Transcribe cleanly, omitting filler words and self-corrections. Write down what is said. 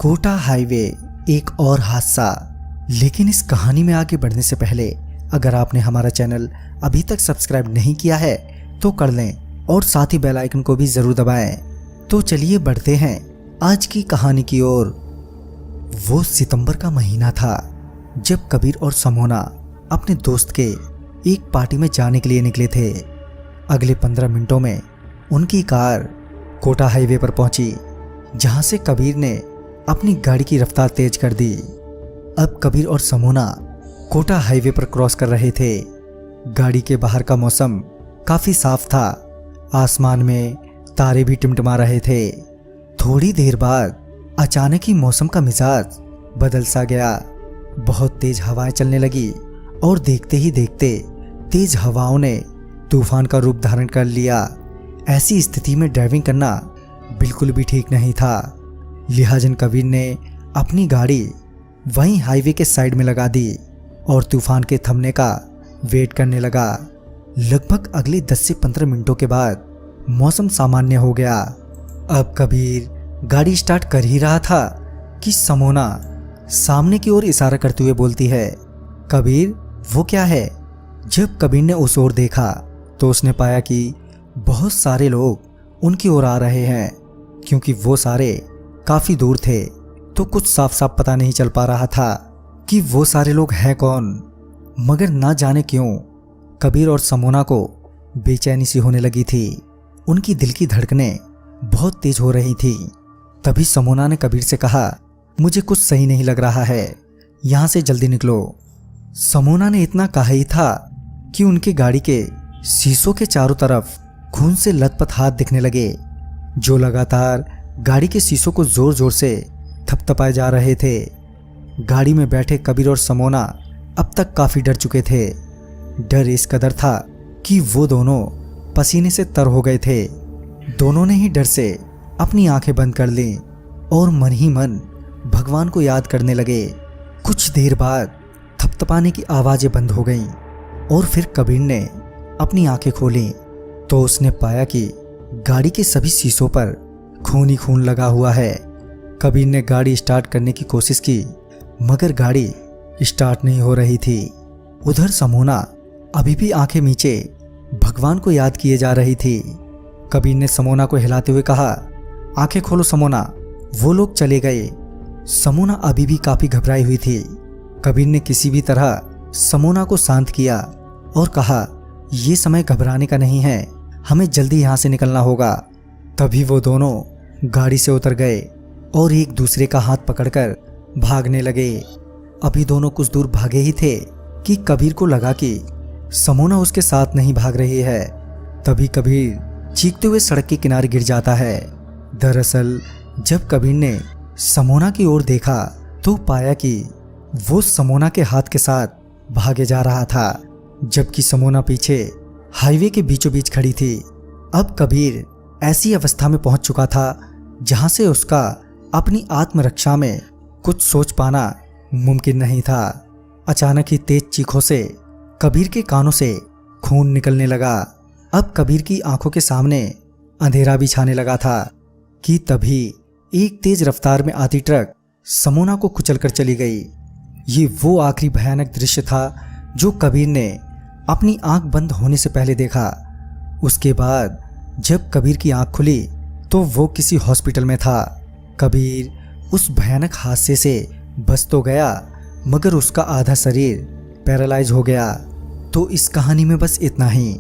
Kota highway एक और हादसा। लेकिन इस कहानी में आगे बढ़ने से पहले अगर आपने हमारा चैनल अभी तक सब्सक्राइब नहीं किया है तो कर लें और साथ ही बेल आइकन को भी जरूर दबाएं। तो चलिए बढ़ते हैं आज की कहानी की ओर। वो सितंबर का महीना था जब कबीर और समोना अपने दोस्त के एक पार्टी में जाने के लिए निकले थे। अगले 15 मिनटों में उनकी कार कोटा हाईवे पर पहुंची, जहां से कबीर ने अपनी गाड़ी की रफ्तार तेज कर दी। अब कबीर और समोना कोटा हाईवे पर क्रॉस कर रहे थे। गाड़ी के बाहर का मौसम काफी साफ था, आसमान में तारे भी टिमटिमा रहे थे। थोड़ी देर बाद अचानक ही मौसम का मिजाज बदल सा गया। बहुत तेज हवाएं चलने लगी और देखते ही देखते तेज हवाओं ने तूफान का रूप धारण कर लिया। ऐसी स्थिति में ड्राइविंग करना बिल्कुल भी ठीक नहीं था। लिहाजन कबीर ने अपनी गाड़ी वहीं हाईवे के साइड में लगा दी और तूफान के थमने का वेट करने लगा। लगभग अगले 10 से 15 मिनटों के बाद मौसम सामान्य हो गया। अब कबीर गाड़ी स्टार्ट कर ही रहा था कि समोना सामने की ओर इशारा करते हुए बोलती है, कबीर वो क्या है? जब कबीर ने उस ओर देखा तो उसने पाया कि बहुत सारे लोग उनकी ओर आ रहे हैं। क्योंकि वो सारे काफी दूर थे तो कुछ साफ साफ पता नहीं चल पा रहा था कि वो सारे लोग हैं कौन। मगर ना जाने क्यों कबीर और समोना को बेचैनी सी होने लगी थी। उनकी दिल की धड़कनें बहुत तेज हो रही थी। तभी समोना ने कबीर से कहा, मुझे कुछ सही नहीं लग रहा है, यहां से जल्दी निकलो। समोना ने इतना कहा ही था कि उनकी गाड़ी के शीशों के चारों तरफ खून से लथपथ हाथ दिखने लगे, जो लगातार गाड़ी के शीशों को जोर जोर से थपथपाए जा रहे थे। गाड़ी में बैठे कबीर और समोना अब तक काफी डर चुके थे। डर इस कदर था कि वो दोनों पसीने से तर हो गए थे। दोनों ने ही डर से अपनी आंखें बंद कर लीं और मन ही मन भगवान को याद करने लगे। कुछ देर बाद थपथपाने की आवाजें बंद हो गईं और फिर कबीर ने अपनी आंखें खोली तो उसने पाया कि गाड़ी के सभी शीशों पर खून ही खून लगा हुआ है। कबीर ने गाड़ी स्टार्ट करने की कोशिश की मगर गाड़ी स्टार्ट नहीं हो रही थी। उधर समोना अभी भी आंखें मीचे भगवान को याद किए जा रही थी। कबीर ने समोना को हिलाते हुए कहा, आंखें खोलो समोना, वो लोग चले गए। समोना अभी भी काफी घबराई हुई थी। कबीर ने किसी भी तरह समोना को शांत किया और कहा, ये समय घबराने का नहीं है, हमें जल्दी यहाँ से निकलना होगा। तभी वो दोनों गाड़ी से उतर गए और एक दूसरे का हाथ पकड़कर भागने लगे। अभी दोनों कुछ दूर भागे ही थे कि कबीर को लगा कि समोना उसके साथ नहीं भाग रही है। तभी कबीर चीखते हुए सड़क के किनारे गिर जाता है। दरअसल जब कबीर ने समोना की ओर देखा तो पाया कि वो समोना के हाथ के साथ भागे जा रहा था, जबकि समोना पीछे हाईवे के बीचों बीच खड़ी थी। अब कबीर ऐसी अवस्था में पहुंच चुका था जहां से उसका अपनी आत्मरक्षा में कुछ सोच पाना मुमकिन नहीं था। अचानक ही तेज चीखों से कबीर के कानों से खून निकलने लगा। अब कबीर की आंखों के सामने अंधेरा भी छाने लगा था कि तभी एक तेज रफ्तार में आती ट्रक समोना को कुचलकर चली गई। ये वो आखिरी भयानक दृश्य था जो कबीर ने अपनी आंख बंद होने से पहले देखा। उसके बाद जब कबीर की आंख खुली तो वो किसी हॉस्पिटल में था। कबीर उस भयानक हादसे से बच तो गया मगर उसका आधा शरीर पैरालाइज हो गया। तो इस कहानी में बस इतना ही।